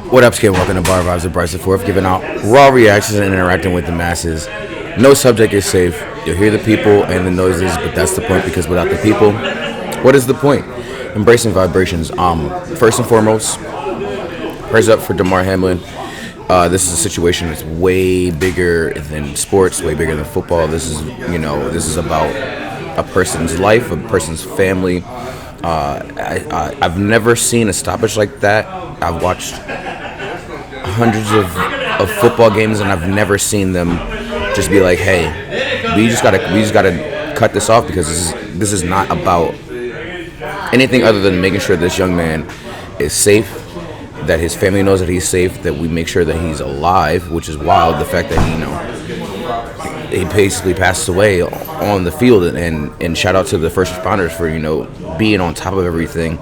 What up, Skid? Welcome to Bar Vibes with Bryce the Fourth, giving out raw reactions and interacting with the masses. No subject is safe. You'll hear the people and the noises, but that's the point because without the people, what is the point? Embracing vibrations. First and foremost, prayers up for Damar Hamlin. This is a situation that's way bigger than sports, way bigger than football. This is about a person's life, a person's family. I've never seen a stoppage like that. I've watched hundreds of football games, and I've never seen them just be like, "Hey, we just gotta cut this off because this is not about anything other than making sure this young man is safe, that his family knows that he's safe, that we make sure that he's alive," which is wild. The fact that he basically passed away on the field, and shout out to the first responders for being on top of everything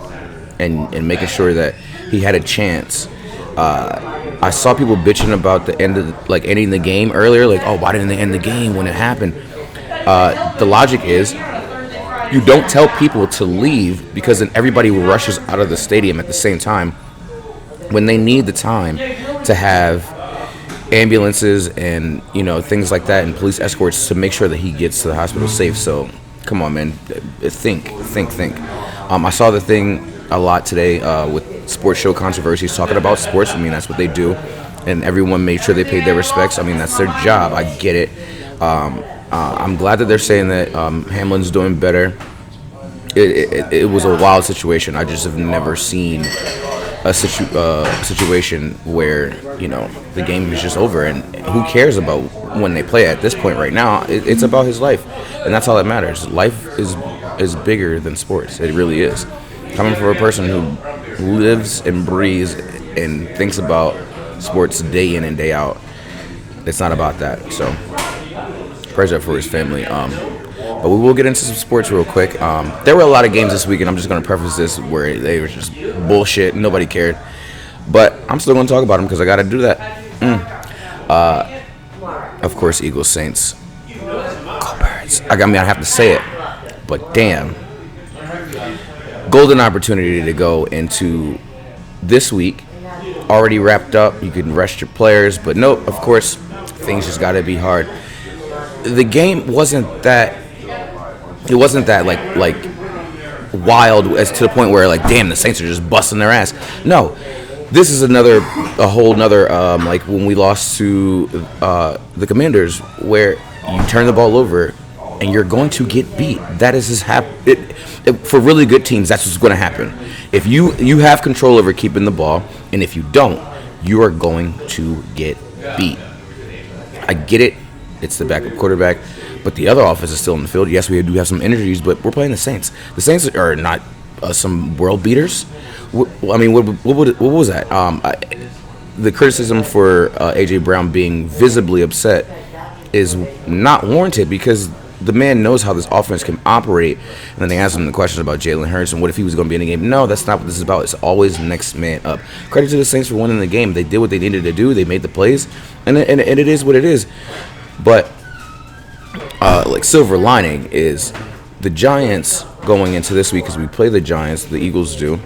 and making sure that he had a chance. I saw people bitching about the end of ending the game earlier, like, oh, why didn't they end the game when it happened? The logic is you don't tell people to leave because then everybody rushes out of the stadium at the same time when they need the time to have ambulances and things like that and police escorts to make sure that he gets to the hospital safe. So come on, man, think. I saw the thing a lot today with sports show controversies talking about sports. I mean, that's what they do, and everyone made sure they paid their respects. I mean, that's their job. I get it. I'm glad that they're saying that Hamlin's doing better. It was a wild situation. I just have never seen a situation where the game is just over, and who cares about when they play at this point right now. It's about his life, and that's all that matters. Life is bigger than sports. It really is. Coming from a person who lives and breathes and thinks about sports day in and day out, it's not about that. So prayers up for his family. But we will get into some sports real quick. There were a lot of games this week, and I'm just going to preface this where they were just bullshit. Nobody cared. But I'm still going to talk about them because I got to do that. Of course, Eagles, Saints. Go Birds. I have to say it. But damn. Golden opportunity to go into this week. Already wrapped up. You can rest your players. But nope, of course, things just got to be hard. The game wasn't that like wild as to the point where damn, the Saints are just busting their ass. No, this is a whole nother like when we lost to the Commanders, where you turn the ball over and you're going to get beat. That is for really good teams. That's what's going to happen. If you have control over keeping the ball, and if you don't, you are going to get beat. I get it. It's the backup quarterback, but the other offense is still in the field. Yes, we do have some injuries, but we're playing the Saints. The Saints are not some world beaters. I mean, what was that? The criticism for A.J. Brown being visibly upset is not warranted because the man knows how this offense can operate. And then they asked him the question about Jalen Hurts and what if he was going to be in the game. No, that's not what this is about. It's always next man up. Credit to the Saints for winning the game. They did what they needed to do. They made the plays, and it is what it is. But silver lining is the Giants going into this week, because we play the Giants, the Eagles do.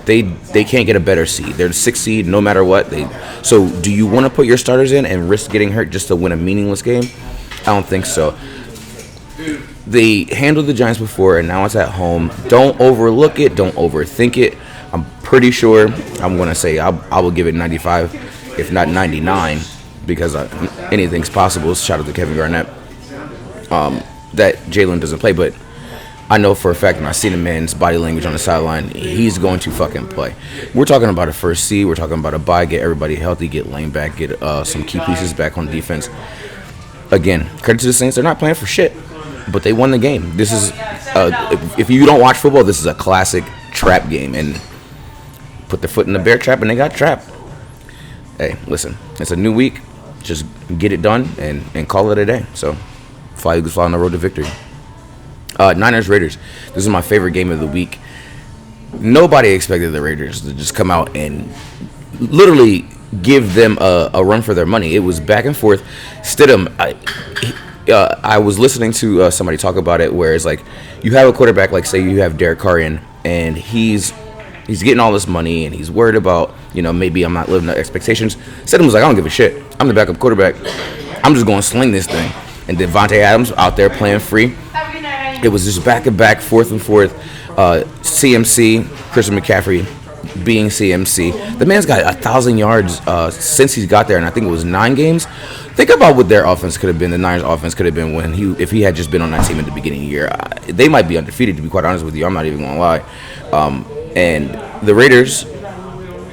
They can't get a better seed. They're the 6th seed no matter what. So do you want to put your starters in and risk getting hurt just to win a meaningless game? I don't think so. They handled the Giants before, and now it's at home. Don't overlook it. Don't overthink it. I'm pretty sure I'm going to say I will give it 95, if not 99, because anything's possible. Shout out to Kevin Garnett. That Jalen doesn't play, but I know for a fact, and I see the man's body language on the sideline, he's going to fucking play. We're talking about a first seed. We're talking about a bye, get everybody healthy, get Lane back, get some key pieces back on defense. Again, credit to the Saints. They're not playing for shit, but they won the game. This is, if you don't watch football, this is a classic trap game, and put their foot in the bear trap, and they got trapped. Hey, listen, it's a new week. Just get it done and call it a day. So, fly Eagles, fly on the road to victory. Niners Raiders. This is my favorite game of the week. Nobody expected the Raiders to just come out and literally give them a run for their money. It was back and forth. Stidham, I was listening to somebody talk about it, where it's like you have a quarterback, like say you have Derek Carr in, and he's he's getting all this money and he's worried about, maybe I'm not living up to expectations. Stidham was like, I don't give a shit. I'm the backup quarterback. I'm just going to sling this thing. And Devontae Adams out there playing free. It was just back-to-back, fourth and fourth. CMC, Christian McCaffrey being CMC. The man's got 1,000 yards since he's got there, and I think it was 9 games. Think about what their offense could have been. The Niners' offense could have been if he had just been on that team at the beginning of the year. They might be undefeated, to be quite honest with you. I'm not even going to lie. And the Raiders,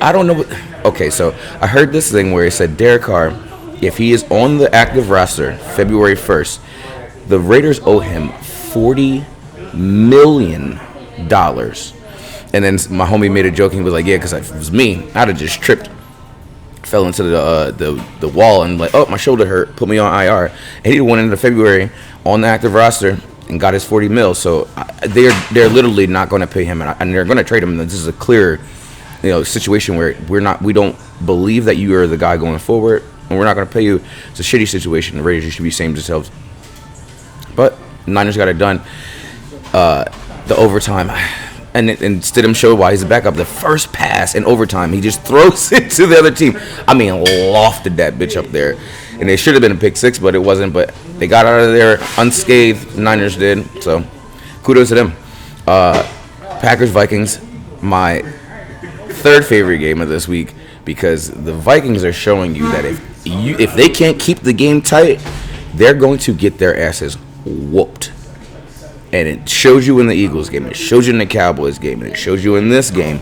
I don't know what. Okay, so I heard this thing where it said Derek Carr, if he is on the active roster February 1st, the Raiders owe him $40 million. And then my homie made a joke. He was like, yeah, because if it was me, I'd have just tripped, fell into the wall, and like, oh, my shoulder hurt, put me on IR. And he went into February on the active roster and got his $40 million. So they're literally not going to pay him, and they're going to trade him. This is a clear, situation where we don't believe that you are the guy going forward, and we're not going to pay you. It's a shitty situation. The Raiders should be ashamed of themselves. But Niners got it done. The overtime, and Stidham showed why he's a backup. The first pass in overtime, he just throws it to the other team. I mean, lofted that bitch up there. And it should have been a pick six, but it wasn't. But they got out of there unscathed. The Niners did. So kudos to them. Packers-Vikings, my third favorite game of this week, because the Vikings are showing you that if they can't keep the game tight, they're going to get their asses whooped. And it shows you in the Eagles game, it shows you in the Cowboys game, and it shows you in this game.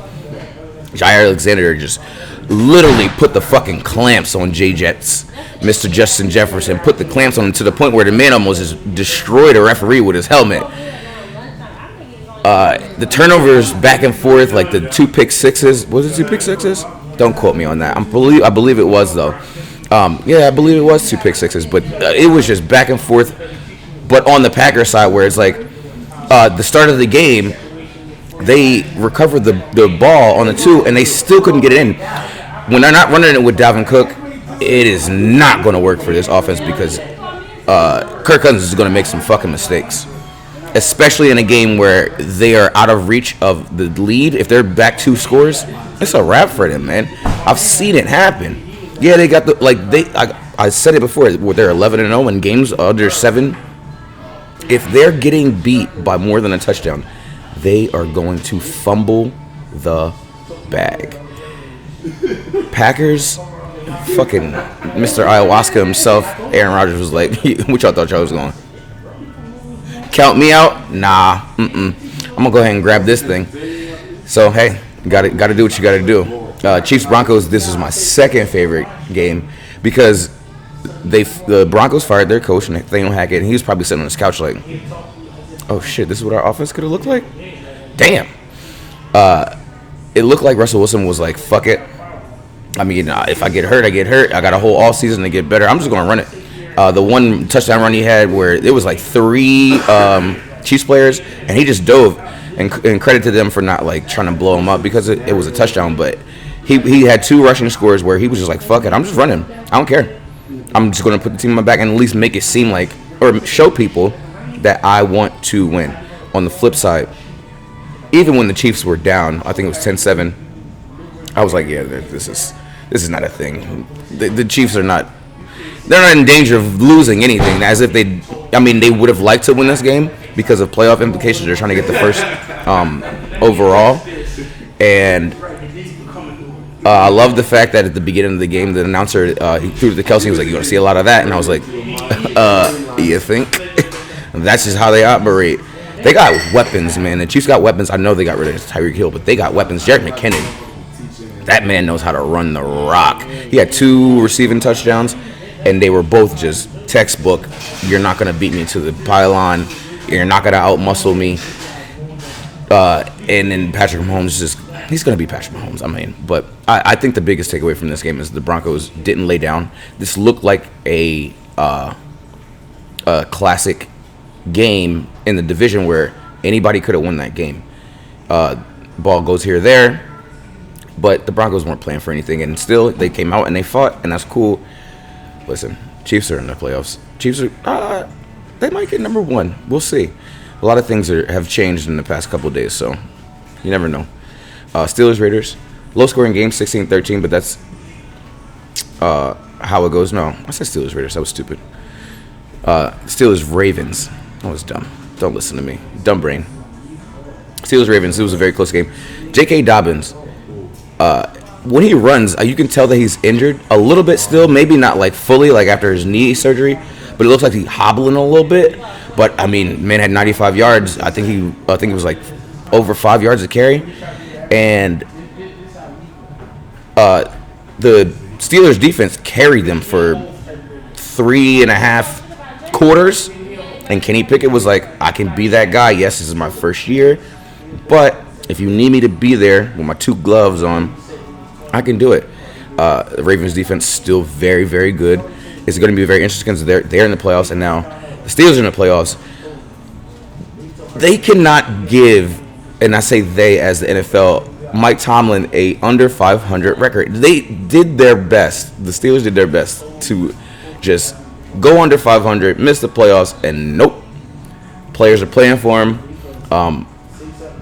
Jair Alexander just literally put the fucking clamps on J-Jets, Mr. Justin Jefferson, put the clamps on him to the point where the man almost just destroyed a referee with his helmet. The turnovers back and forth, like the 2 pick sixes. Was it 2 pick sixes? Don't quote me on that. I believe it was, though. I believe it was 2 pick sixes, but it was just back and forth. But on the Packers side, where it's like the start of the game, they recovered the ball on the 2, and they still couldn't get it in. When they're not running it with Dalvin Cook, it is not going to work for this offense, because Kirk Cousins is going to make some fucking mistakes, especially in a game where they are out of reach of the lead. If they're back 2 scores, it's a wrap for them, man. I've seen it happen. Yeah, they got I said it before, where they're 11-0 in games under 7. If they're getting beat by more than a touchdown, they are going to fumble the bag. Packers, fucking Mr. Ayahuasca himself, Aaron Rodgers was like, what y'all thought y'all was going? Count me out? Nah. I'm going to go ahead and grab this thing. So, hey, got to do what you got to do. Chiefs-Broncos, this is my second favorite game, because the Broncos fired their coach, Nathaniel Hackett, and he was probably sitting on his couch like, oh shit, this is what our offense could have looked like? Damn. It looked like Russell Wilson was like, fuck it. I mean, if I get hurt, I get hurt. I got a whole off season to get better. I'm just going to run it. The one touchdown run he had where it was like 3 Chiefs players, and he just dove, and credit to them for not like trying to blow him up, because it was a touchdown, but he had 2 rushing scores where he was just like, fuck it, I'm just running. I don't care. I'm just going to put the team on my back and at least make it seem like, or show people that I want to win. On the flip side, even when the Chiefs were down, I think it was 10-7, I was like, yeah, this is not a thing. The Chiefs are not, they're not in danger of losing anything, as if they would have liked to win this game because of playoff implications. They're trying to get the first overall. And I love the fact that at the beginning of the game, the announcer, he threw to Kelsey, he was like, you're going to see a lot of that. And I was like, you think? That's just how they operate. They got weapons, man. The Chiefs got weapons. I know they got rid of Tyreek Hill, but they got weapons. Jerick McKinnon, that man knows how to run the rock. He had 2 receiving touchdowns, and they were both just textbook. You're not going to beat me to the pylon. You're not going to outmuscle me. And then Patrick Mahomes he's going to be Patrick Mahomes. But I think the biggest takeaway from this game is the Broncos didn't lay down. This looked like a classic game in the division where anybody could have won that game. Ball goes here or there, but the Broncos weren't playing for anything, and still they came out and they fought, and that's cool. Listen, Chiefs are in the playoffs. Chiefs are they might get number 1. We'll see. A lot of things have changed in the past couple of days, so you never know. Steelers Raiders. Low scoring game, 16-13, but that's how it goes. No, I said Steelers Raiders. That was stupid. Steelers Ravens. That was dumb. Don't listen to me. Dumb brain. Steelers Ravens. It was a very close game. J.K. Dobbins. When he runs, you can tell that he's injured a little bit still. Maybe not like fully, like after his knee surgery, but it looks like he's hobbling a little bit. But I mean, man had 95 yards. I think it was like over 5 yards to carry, and the Steelers defense carried them for 3.5 quarters. And Kenny Pickett was like, I can be that guy. Yes, this is my first year, but if you need me to be there with my 2 gloves on, I can do it. The Ravens defense still very, very good. It's going to be very interesting because they're in the playoffs, and now the Steelers are in the playoffs. They cannot give, and I say they as the NFL, Mike Tomlin a under 500 record. They did their best. The Steelers did their best to just go under 500, miss the playoffs, and nope. Players are playing for him.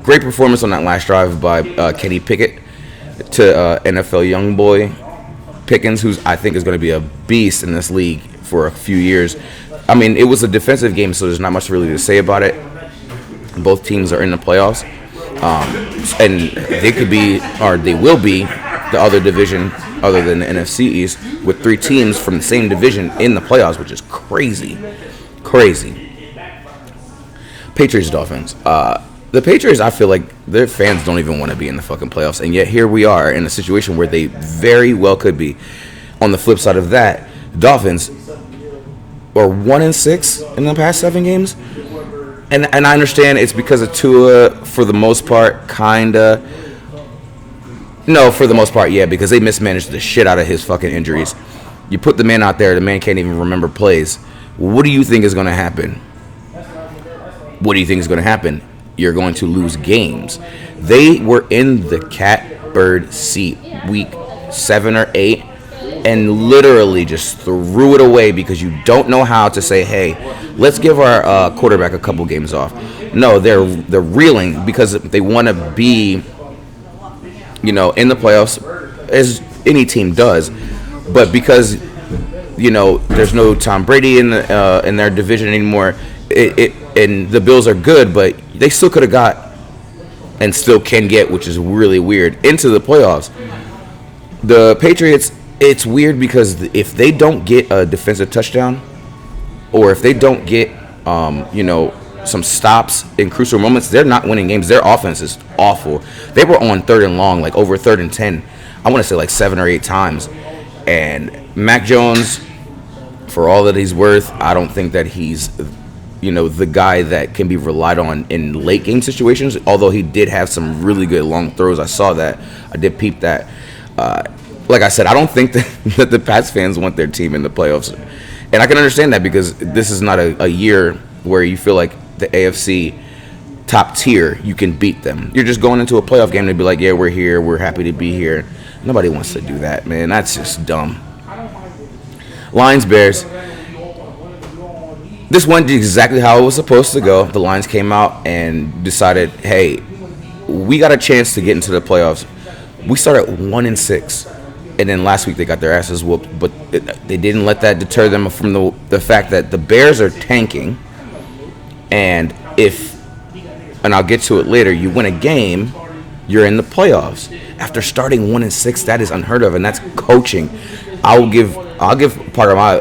Great performance on that last drive by Kenny Pickett to NFL young boy Pickens, who I think is going to be a beast in this league for a few years. I mean, it was a defensive game, so there's not much really to say about it. Both teams are in the playoffs, and they could be, or they will be, the other division other than the NFC East, with 3 teams from the same division in the playoffs, which is crazy. Patriots Dolphins. The Patriots, I feel like their fans don't even want to be in the fucking playoffs, and yet here we are in a situation where they very well could be. On the flip side of that, Dolphins are 1-6 in the past 7 games, and I understand it's because of Tua for the most part, kinda. No, for the most part, yeah, because they mismanaged the shit out of his fucking injuries. You put the man out there, the man can't even remember plays. What do you think is going to happen? You're going to lose games. They were in the catbird seat week 7 or 8 and literally just threw it away because you don't know how to say, hey, let's give our quarterback a couple games off. No, they're reeling because they want to be, in the playoffs, as any team does. But because, there's no Tom Brady in their division anymore, and the Bills are good, but they still could have got and still can get, which is really weird, into the playoffs. The Patriots, it's weird because if they don't get a defensive touchdown, or if they don't get, some stops in crucial moments, they're not winning games. Their offense is awful. They were on 3rd and long, like over 3rd and 10, I want to say like 7 or 8 times. And Mac Jones, for all that he's worth, I don't think that he's the guy that can be relied on in late game situations, although he did have some really good long throws. I saw that. I did peep that. Like I said, I don't think that the Pats fans want their team in the playoffs. And I can understand that because this is not a year where you feel like the AFC top tier, you can beat them. You're just going into a playoff game to be like, yeah, we're here. We're happy to be here. Nobody wants to do that, man. That's just dumb. Lions, Bears. This went exactly how it was supposed to go. The Lions came out and decided, hey, we got a chance to get into the playoffs. We started 1-6, and then last week they got their asses whooped. But they didn't let that deter them from the fact that the Bears are tanking. And I'll get to it later, you win a game, you're in the playoffs. After starting 1-6, that is unheard of, and that's coaching. I'll give part of my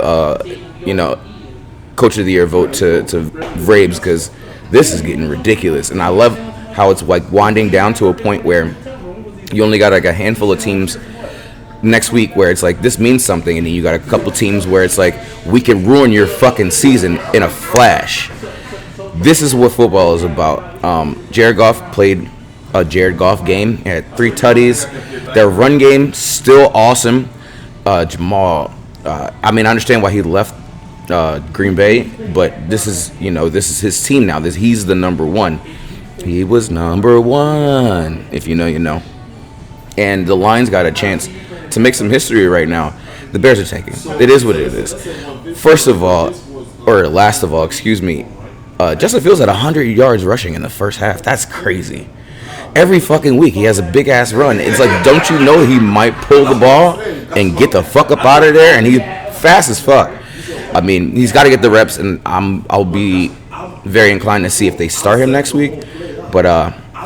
Coach of the Year vote to Vrabes, because this is getting ridiculous. And I love how it's like winding down to a point where you only got like a handful of teams next week where it's like this means something, and then you got a couple teams where it's like we can ruin your fucking season in a flash. This is what football is about. Jared Goff played a Jared Goff game. He had 3 tutties. Their run game still awesome. Jamal, I understand why he left Green Bay, but this is his team now. He's the number 1. He was number 1. If you know, you know. And the Lions got a chance to make some history right now. The Bears are tanking. It is what it is. Last of all, excuse me. Justin Fields had 100 yards rushing in the first half. That's crazy. every fucking week he has a big ass run. It's like, don't you know he might pull the ball and get the fuck up out of there? And he's fast as fuck. I mean, he's got to get the reps, and I'll be very inclined to see if they start him next week. But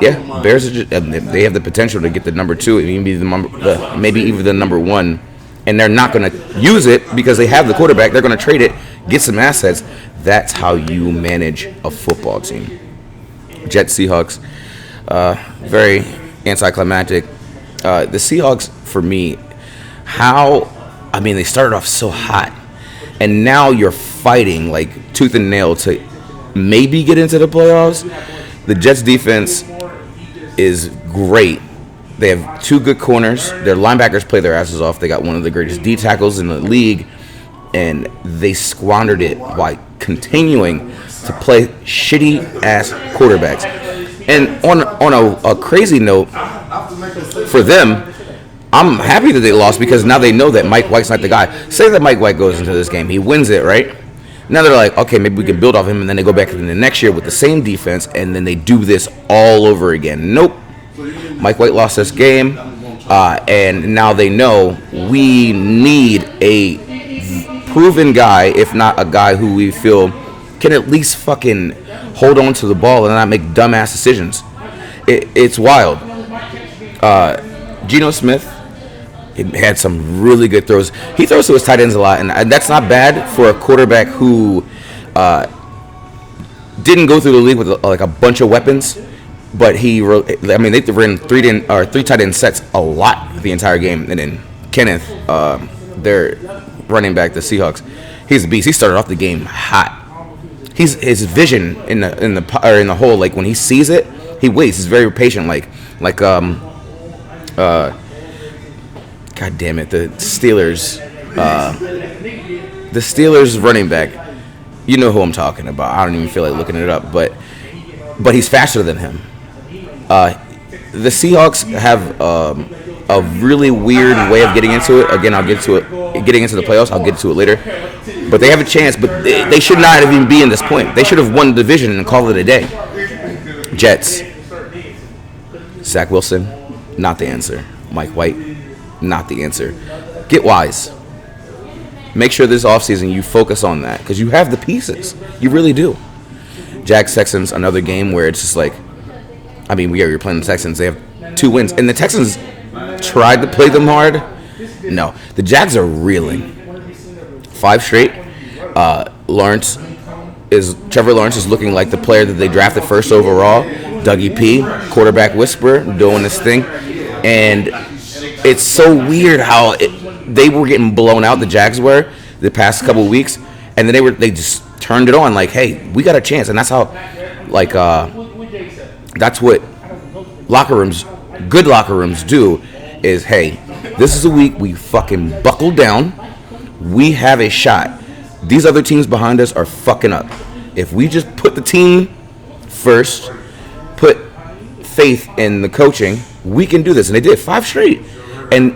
yeah, Bears they have the potential to get the number 2, maybe even the number 1, and they're not going to use it because they have the quarterback. They're going to trade it, get some assets. That's how you manage a football team. Jets, Seahawks, very anticlimactic. The Seahawks, for me, they started off so hot, and now you're fighting like tooth and nail to maybe get into the playoffs. The Jets defense is great. They have 2 good corners. Their linebackers play their asses off. They got one of the greatest D tackles in the league, and they squandered it by continuing to play shitty ass quarterbacks. And on a crazy note, for them, I'm happy that they lost because now they know that Mike White's not the guy. Say that Mike White goes into this game, he wins it, right? Now they're like, okay, maybe we can build off him, and then they go back in the next year with the same defense, and then they do this all over again. Nope. Mike White lost this game, and now they know we need a proven guy, if not a guy who we feel can at least fucking hold on to the ball and not make dumbass decisions. It's wild. Geno Smith, he had some really good throws. He throws to his tight ends a lot, and that's not bad for a quarterback who didn't go through the league with like a bunch of weapons. But they ran three tight end sets a lot the entire game. And then Kenneth, their running back, the Seahawks, he's a beast. He started off the game hot. His vision in the hole, like when he sees it, he waits. He's very patient, God damn it, the Steelers running back. You know who I'm talking about. I don't even feel like looking it up, but he's faster than him. The Seahawks have a really weird way of getting into it. Again, I'll get to it. Getting into the playoffs, I'll get to it later. But they have a chance, but they should not have even be in this point. They should have won the division and called it a day. Jets. Zach Wilson, not the answer. Mike White, not the answer. Get wise. Make sure this offseason you focus on that because you have the pieces. You really do. Jags Texans, another game where it's just like, you're playing the Texans. They have 2 wins. And the Texans tried to play them hard. No. The Jags are reeling. 5 straight. Trevor Lawrence is looking like the player that they drafted first overall. Dougie P, quarterback whisperer, doing this thing. And it's so weird how they were getting blown out, the Jags were, the past couple of weeks. And then they just turned it on like, hey, we got a chance. And that's how, that's what good locker rooms do is, hey, this is a week we fucking buckle down. We have a shot. These other teams behind us are fucking up. If we just put the team first, put faith in the coaching, we can do this. And they did 5 straight. And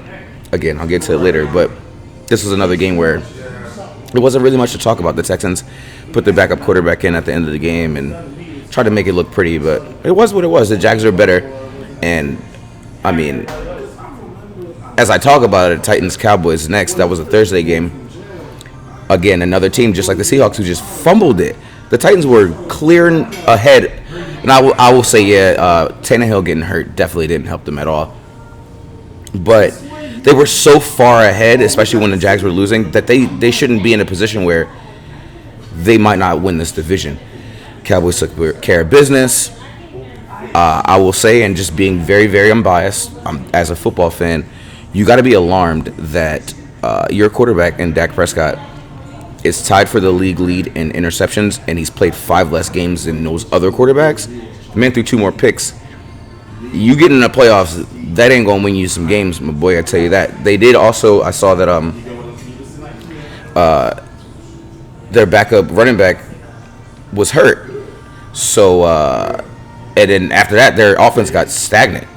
again, I'll get to it later, but this was another game where there wasn't really much to talk about. The Texans put their backup quarterback in at the end of the game and tried to make it look pretty, but it was what it was. The Jags are better. And, as I talk about it, Titans-Cowboys next, that was a Thursday game. Again, another team just like the Seahawks who just fumbled it. The Titans were clearing ahead. And I will say, Tannehill getting hurt definitely didn't help them at all. But they were so far ahead, especially when the Jags were losing, that they shouldn't be in a position where they might not win this division. Cowboys took care of business. I will say, and just being very, very unbiased, as a football fan, you got to be alarmed that your quarterback in Dak Prescott is tied for the league lead in interceptions, and he's played 5 less games than those other quarterbacks. The man threw 2 more picks. You get in the playoffs, that ain't gonna win you some games, my boy. I tell you that. They did also. I saw that their backup running back was hurt. So and then after that, their offense got stagnant.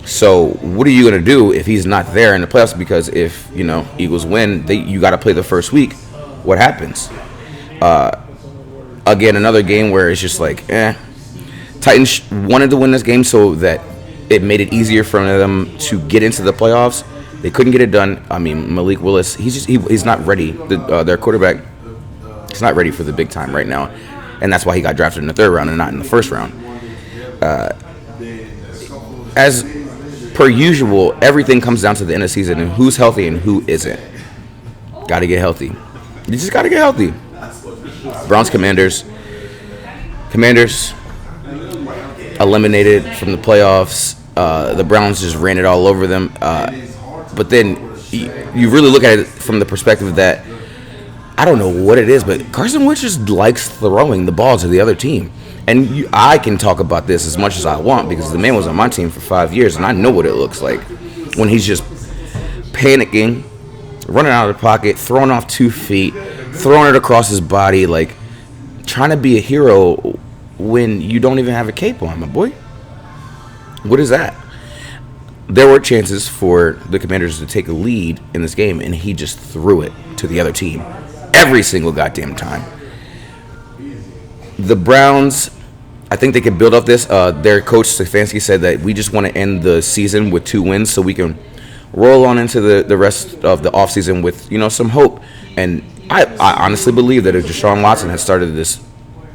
So what are you gonna do if he's not there in the playoffs? Because if Eagles win, you got to play the first week. What happens? Again, another game where it's just like, Titans wanted to win this game so that it made it easier for them to get into the playoffs. They couldn't get it done. I mean, Malik Willis, he's not ready. Their quarterback, he's not ready for the big time right now, and that's why he got drafted in the third round and not in the first round. As per usual, everything comes down to the end of the season and who's healthy and who isn't. Got to get healthy. You just got to get healthy. Browns, Commanders eliminated from the playoffs. The Browns just ran it all over them. But then you really look at it from the perspective that I don't know what it is, but Carson Wentz just likes throwing the ball to the other team. And I can talk about this as much as I want because the man was on my team for 5 years, and I know what it looks like when he's just panicking, running out of the pocket, throwing off 2 feet, throwing it across his body, like trying to be a hero when you don't even have a cape on, my boy. What is that? There were chances for the Commanders to take a lead in this game, and he just threw it to the other team every single goddamn time. The Browns, I think they could build up this. Their coach, Stefanski, said that we just want to end the season with 2 wins so we can roll on into the rest of the offseason with, some hope. And I honestly believe that if Deshaun Watson had started this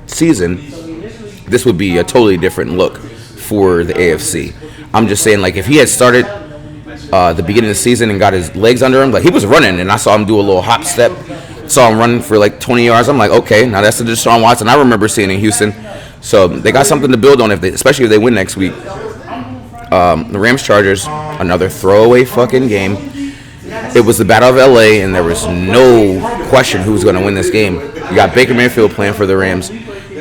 season, this would be a totally different look for the AFC. I'm just saying, like, if he had started the beginning of the season and got his legs under him, like he was running and I saw him do a little hop step, saw him running for like 20 yards. I'm like, okay, now that's the Deshaun Watson I remember seeing in Houston. So they got something to build on, especially if they win next week. The Rams-Chargers, another throwaway fucking game. It was the Battle of LA, and there was no question who was going to win this game. You got Baker Mayfield playing for the Rams.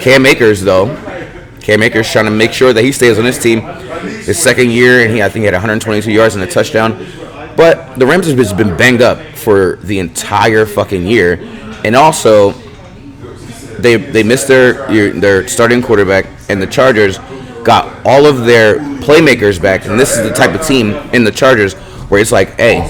Cam Akers trying to make sure that he stays on his team. His second year, and I think he had 122 yards and a touchdown. But the Rams have just been banged up for the entire fucking year. And also, they missed their starting quarterback, and the Chargers got all of their playmakers back. And this is the type of team in the Chargers where it's like, hey,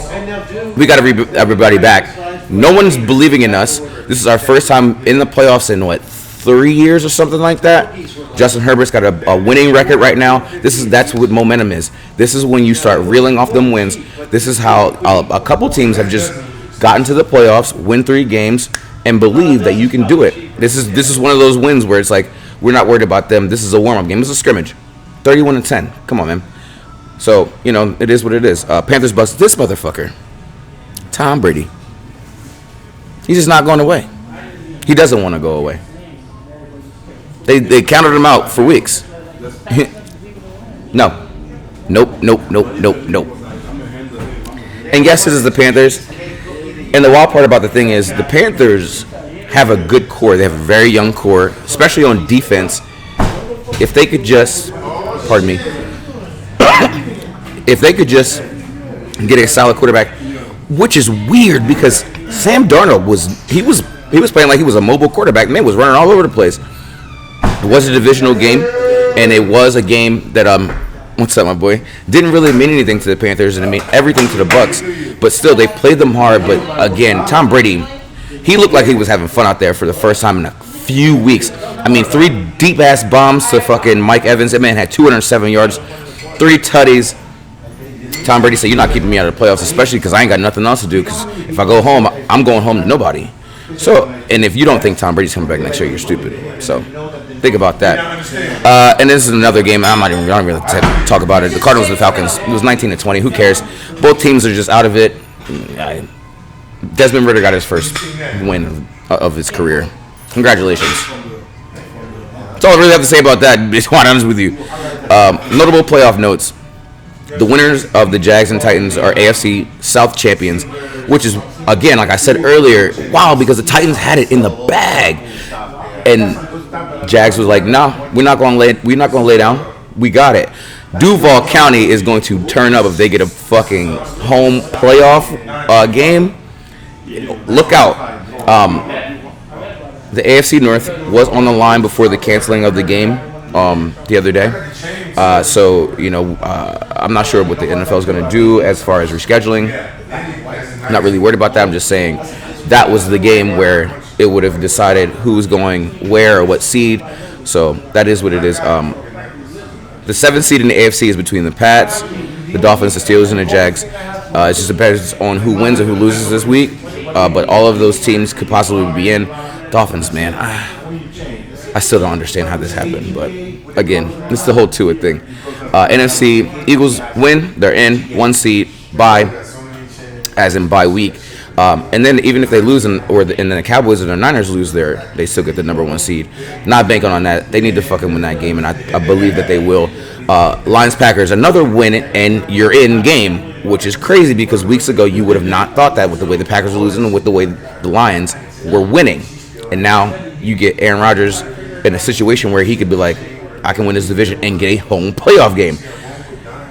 we got to bring everybody back. No one's believing in us. This is our first time in the playoffs in, 3 years or something like that. Justin Herbert's got a winning record right now. That's what momentum is. This is when you start reeling off them wins. This is how a couple teams have just gotten to the playoffs, win 3 games, and believe that you can do it. This is one of those wins where it's like, we're not worried about them. This is a warm-up game. This is a scrimmage. 31-10. Come on, man. So, it is what it is. Panthers bust this motherfucker. Tom Brady. He's just not going away. He doesn't want to go away. They counted him out for weeks. No. Nope. And yes, this is the Panthers. And the wild part about the thing is the Panthers have a good core. They have a very young core, especially on defense. If they could just, pardon me, if they could just get a solid quarterback, which is weird because Sam Darnold was playing like he was a mobile quarterback. Man was running all over the place. It was a divisional game, and it was a game that what's up, my boy? Didn't really mean anything to the Panthers, and it meant everything to the Bucks. But still, they played them hard. But again, Tom Brady, he looked like he was having fun out there for the first time in a few weeks. I mean, 3 deep-ass bombs to fucking Mike Evans. That man had 207 yards, 3 tutties. Tom Brady said, "You're not keeping me out of the playoffs, especially because I ain't got nothing else to do. Because if I go home, I'm going home to nobody." So, and if you don't think Tom Brady's coming back next year, you're stupid. So, think about that. And this is another game. I don't really talk about it. The Cardinals and the Falcons. It was 19-20. Who cares? Both teams are just out of it. Desmond Ridder got his first win of his career. Congratulations. That's all I really have to say about that. To be quite honest with you. Notable playoff notes. The winners of the Jags and Titans are AFC South champions, which is, again, like I said earlier, wow, because the Titans had it in the bag. And Jags was like, nah, we're not going to lay down. We got it. Duval County is going to turn up if they get a fucking home playoff game. Look out. The AFC North was on the line before the canceling of the game the other day. So, I'm not sure what the NFL is going to do as far as rescheduling. I'm not really worried about that. I'm just saying that was the game where it would have decided who's going where or what seed. So that is what it is. The 7th seed in the AFC is between the Pats, the Dolphins, the Steelers, and the Jags. It's just depends on who wins or who loses this week. But all of those teams could possibly be in. Dolphins, man, I still don't understand how this happened. But again, it's the whole Tua thing. NFC, Eagles win, they're in. 1 seed, bye, as in bye week. And then even if they lose and then the Cowboys or the Niners lose they still get the number 1 seed. Not banking on that. They need to fucking win that game, and I believe that they will. Lions Packers, another win and you're in game, which is crazy because weeks ago you would have not thought that with the way the Packers were losing and with the way the Lions were winning. And now you get Aaron Rodgers in a situation where he could be like, I can win this division and get a home playoff game.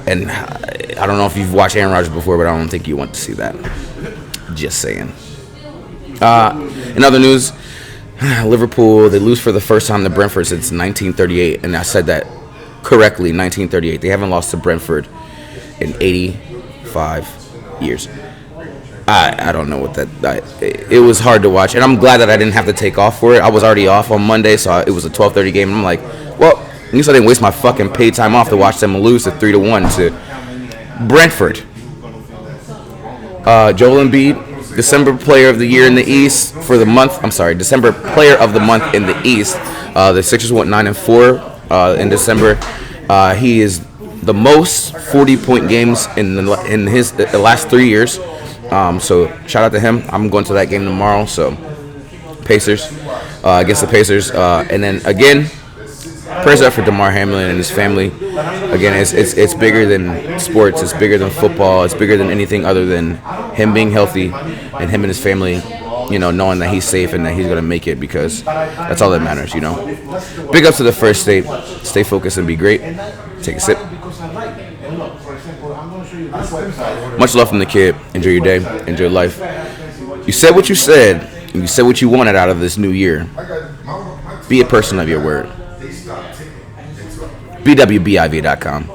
And I don't know if you've watched Aaron Rodgers before, but I don't think you want to see that. Just saying. In other news, Liverpool, they lose for the first time to Brentford since 1938, and I said that correctly, 1938. They haven't lost to Brentford in 85 years. I don't know what it was hard to watch, and I'm glad that I didn't have to take off for it. I was already off on Monday, so it was a 12:30 game, and I'm like, well, at least I didn't waste my fucking paid time off to watch them lose to 3-1 to Brentford. Joel Embiid, December Player of the Year in the East for the month. I'm sorry, December Player of the Month in the East. The Sixers went 9-4 in December. He is the most 40-point games in the last 3 years. So shout out to him. I'm going to that game tomorrow. So Pacers against the Pacers, and then again, prayers up for Damar Hamlin and his family. Again, it's bigger than sports. It's bigger than football. It's bigger than anything other than him being healthy and him and his family, knowing that he's safe and that he's going to make it, because that's all that matters, Big ups to the First State. Stay focused and be great. Take a sip. Much love from the kid. Enjoy your day. Enjoy life. You said what you said, and you said what you wanted out of this new year. Be a person of your word. BWBIV.com.